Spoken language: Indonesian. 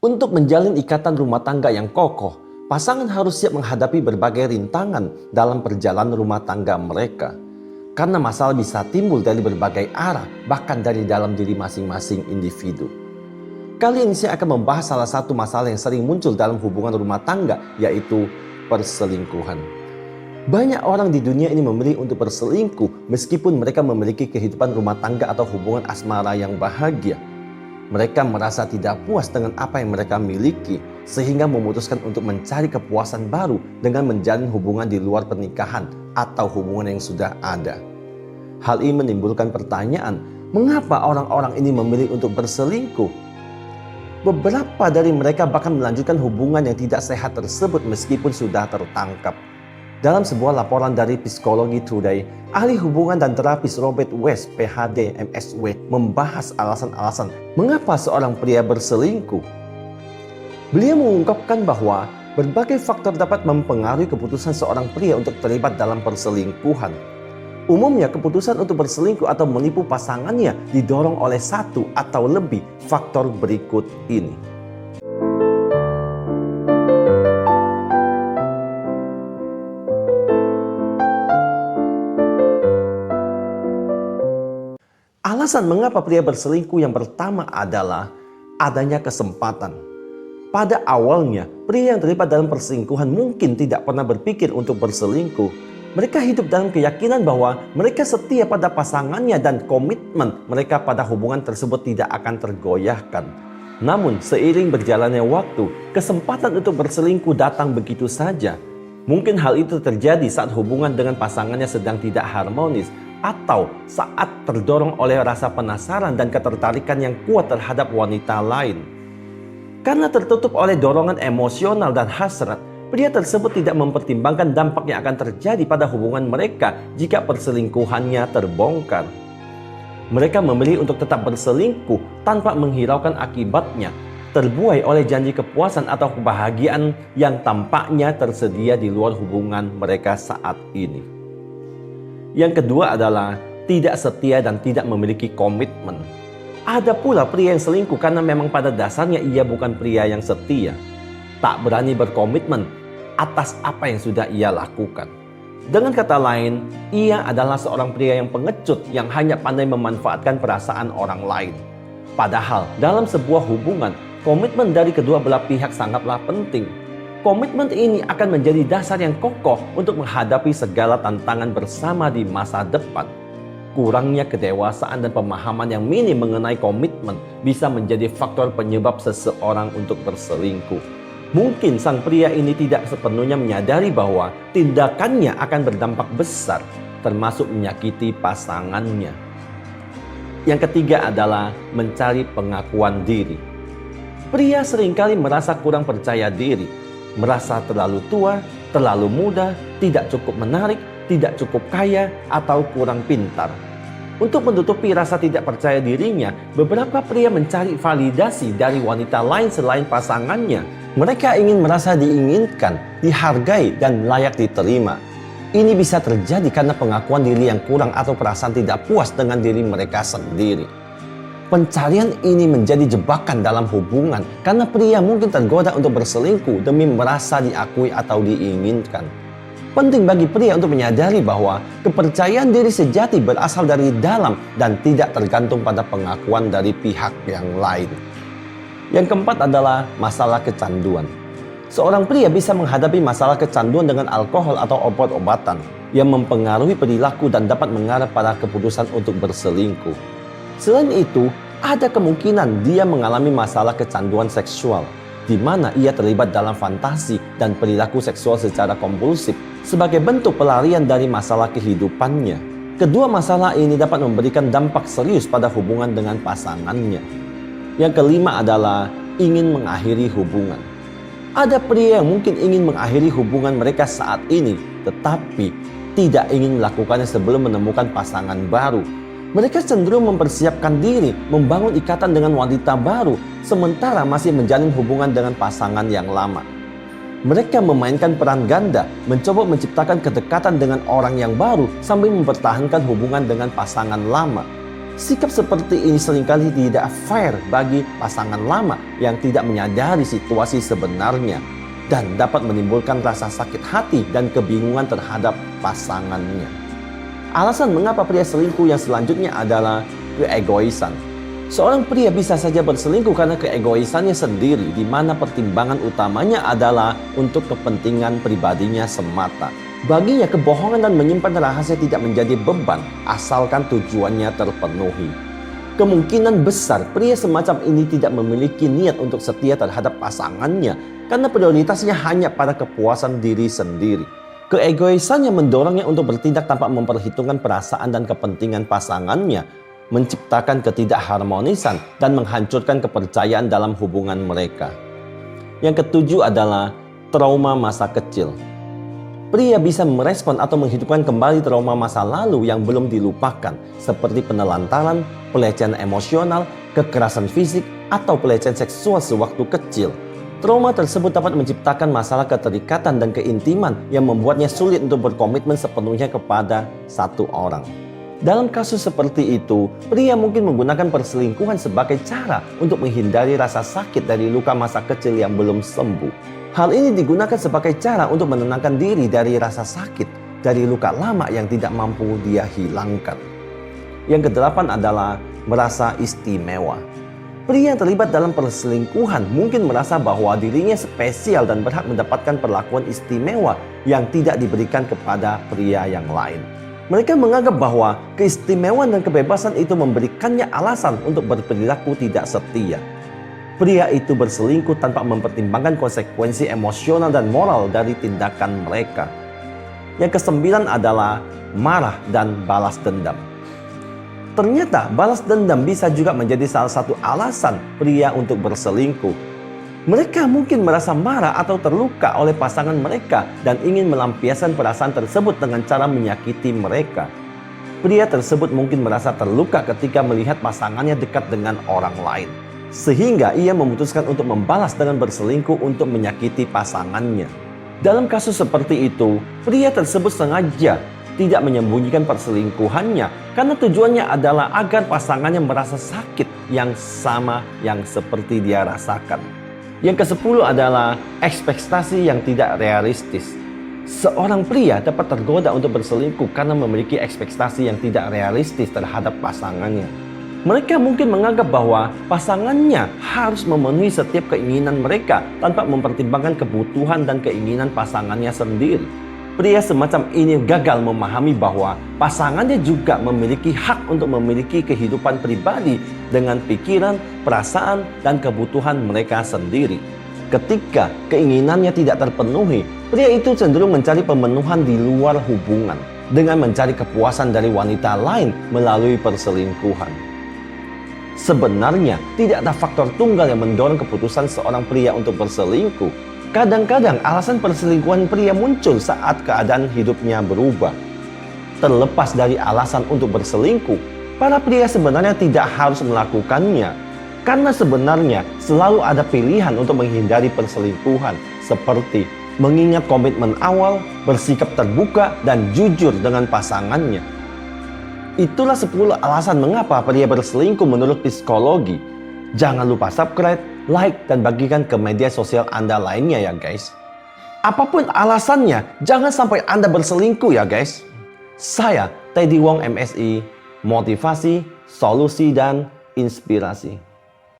Untuk menjalin ikatan rumah tangga yang kokoh, pasangan harus siap menghadapi berbagai rintangan dalam perjalanan rumah tangga mereka. Karena masalah bisa timbul dari berbagai arah, bahkan dari dalam diri masing-masing individu. Kali ini saya akan membahas salah satu masalah yang sering muncul dalam hubungan rumah tangga, yaitu perselingkuhan. Banyak orang di dunia ini memilih untuk berselingkuh meskipun mereka memiliki kehidupan rumah tangga atau hubungan asmara yang bahagia. Mereka merasa tidak puas dengan apa yang mereka miliki sehingga memutuskan untuk mencari kepuasan baru dengan menjalin hubungan di luar pernikahan atau hubungan yang sudah ada. Hal ini menimbulkan pertanyaan, mengapa orang-orang ini memilih untuk berselingkuh? Beberapa dari mereka bahkan melanjutkan hubungan yang tidak sehat tersebut meskipun sudah tertangkap. Dalam sebuah laporan dari Psychology Today, ahli hubungan dan terapis Robert West, PhD, MSw, membahas alasan-alasan mengapa seorang pria berselingkuh. Beliau mengungkapkan bahwa berbagai faktor dapat mempengaruhi keputusan seorang pria untuk terlibat dalam perselingkuhan. Umumnya, keputusan untuk berselingkuh atau menipu pasangannya didorong oleh satu atau lebih faktor berikut ini. Alasan mengapa pria berselingkuh yang pertama adalah adanya kesempatan. Pada awalnya, pria yang terlibat dalam perselingkuhan mungkin tidak pernah berpikir untuk berselingkuh. Mereka hidup dalam keyakinan bahwa mereka setia pada pasangannya dan komitmen mereka pada hubungan tersebut tidak akan tergoyahkan. Namun, seiring berjalannya waktu, kesempatan untuk berselingkuh datang begitu saja. Mungkin hal itu terjadi saat hubungan dengan pasangannya sedang tidak harmonis, atau saat terdorong oleh rasa penasaran dan ketertarikan yang kuat terhadap wanita lain. Karena tertutup oleh dorongan emosional dan hasrat, pria tersebut tidak mempertimbangkan dampak yang akan terjadi pada hubungan mereka jika perselingkuhannya terbongkar. Mereka memilih untuk tetap berselingkuh tanpa menghiraukan akibatnya, terbuai oleh janji kepuasan atau kebahagiaan yang tampaknya tersedia di luar hubungan mereka saat ini. Yang kedua adalah tidak setia dan tidak memiliki komitmen. Ada pula pria yang selingkuh karena memang pada dasarnya ia bukan pria yang setia. Tak berani berkomitmen atas apa yang sudah ia lakukan. Dengan kata lain, ia adalah seorang pria yang pengecut yang hanya pandai memanfaatkan perasaan orang lain. Padahal dalam sebuah hubungan, komitmen dari kedua belah pihak sangatlah penting. Komitmen ini akan menjadi dasar yang kokoh untuk menghadapi segala tantangan bersama di masa depan. Kurangnya kedewasaan dan pemahaman yang minim mengenai komitmen bisa menjadi faktor penyebab seseorang untuk berselingkuh. Mungkin sang pria ini tidak sepenuhnya menyadari bahwa tindakannya akan berdampak besar, termasuk menyakiti pasangannya. Yang ketiga adalah mencari pengakuan diri. Pria seringkali merasa kurang percaya diri, merasa terlalu tua, terlalu muda, tidak cukup menarik, tidak cukup kaya, atau kurang pintar. Untuk menutupi rasa tidak percaya dirinya, beberapa pria mencari validasi dari wanita lain selain pasangannya. Mereka ingin merasa diinginkan, dihargai, dan layak diterima. Ini bisa terjadi karena pengakuan diri yang kurang atau perasaan tidak puas dengan diri mereka sendiri. Pencarian ini menjadi jebakan dalam hubungan karena pria mungkin tergoda untuk berselingkuh demi merasa diakui atau diinginkan. Penting bagi pria untuk menyadari bahwa kepercayaan diri sejati berasal dari dalam dan tidak tergantung pada pengakuan dari pihak yang lain. Yang keempat adalah masalah kecanduan. Seorang pria bisa menghadapi masalah kecanduan dengan alkohol atau obat-obatan yang mempengaruhi perilaku dan dapat mengarah pada keputusan untuk berselingkuh. Selain itu, ada kemungkinan dia mengalami masalah kecanduan seksual, di mana ia terlibat dalam fantasi dan perilaku seksual secara kompulsif sebagai bentuk pelarian dari masalah kehidupannya. Kedua masalah ini dapat memberikan dampak serius pada hubungan dengan pasangannya. Yang kelima adalah ingin mengakhiri hubungan. Ada pria yang mungkin ingin mengakhiri hubungan mereka saat ini, tetapi tidak ingin melakukannya sebelum menemukan pasangan baru. Mereka cenderung mempersiapkan diri, membangun ikatan dengan wanita baru, sementara masih menjalin hubungan dengan pasangan yang lama. Mereka memainkan peran ganda, mencoba menciptakan kedekatan dengan orang yang baru sambil mempertahankan hubungan dengan pasangan lama. Sikap seperti ini seringkali tidak fair bagi pasangan lama yang tidak menyadari situasi sebenarnya dan dapat menimbulkan rasa sakit hati dan kebingungan terhadap pasangannya. Alasan mengapa pria selingkuh yang selanjutnya adalah keegoisan. Seorang pria bisa saja berselingkuh karena keegoisannya sendiri, di mana pertimbangan utamanya adalah untuk kepentingan pribadinya semata. Baginya, kebohongan dan menyimpan rahasia tidak menjadi beban, asalkan tujuannya terpenuhi. Kemungkinan besar pria semacam ini tidak memiliki niat untuk setia terhadap pasangannya, karena prioritasnya hanya pada kepuasan diri sendiri. Keegoisannya mendorongnya untuk bertindak tanpa memperhitungkan perasaan dan kepentingan pasangannya, menciptakan ketidakharmonisan dan menghancurkan kepercayaan dalam hubungan mereka. Yang ketujuh adalah trauma masa kecil. Pria bisa merespon atau menghidupkan kembali trauma masa lalu yang belum dilupakan, seperti penelantaran, pelecehan emosional, kekerasan fisik, atau pelecehan seksual sewaktu kecil. Trauma tersebut dapat menciptakan masalah keterikatan dan keintiman yang membuatnya sulit untuk berkomitmen sepenuhnya kepada satu orang. Dalam kasus seperti itu, pria mungkin menggunakan perselingkuhan sebagai cara untuk menghindari rasa sakit dari luka masa kecil yang belum sembuh. Hal ini digunakan sebagai cara untuk menenangkan diri dari rasa sakit dari luka lama yang tidak mampu dia hilangkan. Yang kedelapan adalah merasa istimewa. Pria yang terlibat dalam perselingkuhan mungkin merasa bahwa dirinya spesial dan berhak mendapatkan perlakuan istimewa yang tidak diberikan kepada pria yang lain. Mereka menganggap bahwa keistimewaan dan kebebasan itu memberikannya alasan untuk berperilaku tidak setia. Pria itu berselingkuh tanpa mempertimbangkan konsekuensi emosional dan moral dari tindakan mereka. Yang kesembilan adalah marah dan balas dendam. Ternyata balas dendam bisa juga menjadi salah satu alasan pria untuk berselingkuh. Mereka mungkin merasa marah atau terluka oleh pasangan mereka dan ingin melampiaskan perasaan tersebut dengan cara menyakiti mereka. Pria tersebut mungkin merasa terluka ketika melihat pasangannya dekat dengan orang lain, sehingga ia memutuskan untuk membalas dengan berselingkuh untuk menyakiti pasangannya. Dalam kasus seperti itu, pria tersebut sengaja tidak menyembunyikan perselingkuhannya karena tujuannya adalah agar pasangannya merasa sakit yang sama yang seperti dia rasakan. Yang ke-10 adalah ekspektasi yang tidak realistis. Seorang pria dapat tergoda untuk berselingkuh karena memiliki ekspektasi yang tidak realistis terhadap pasangannya. Mereka mungkin menganggap bahwa pasangannya harus memenuhi setiap keinginan mereka tanpa mempertimbangkan kebutuhan dan keinginan pasangannya sendiri. Pria semacam ini gagal memahami bahwa pasangannya juga memiliki hak untuk memiliki kehidupan pribadi dengan pikiran, perasaan, dan kebutuhan mereka sendiri. Ketika keinginannya tidak terpenuhi, pria itu cenderung mencari pemenuhan di luar hubungan dengan mencari kepuasan dari wanita lain melalui perselingkuhan. Sebenarnya, tidak ada faktor tunggal yang mendorong keputusan seorang pria untuk berselingkuh. Kadang-kadang alasan perselingkuhan pria muncul saat keadaan hidupnya berubah. Terlepas dari alasan untuk berselingkuh, para pria sebenarnya tidak harus melakukannya. Karena sebenarnya selalu ada pilihan untuk menghindari perselingkuhan, seperti mengingat komitmen awal, bersikap terbuka, dan jujur dengan pasangannya. Itulah 10 alasan mengapa pria berselingkuh menurut psikologi. Jangan lupa subscribe, like, dan bagikan ke media sosial Anda lainnya ya guys. Apapun alasannya, jangan sampai Anda berselingkuh ya guys. Saya Teddy Wong MSI, motivasi, solusi, dan inspirasi.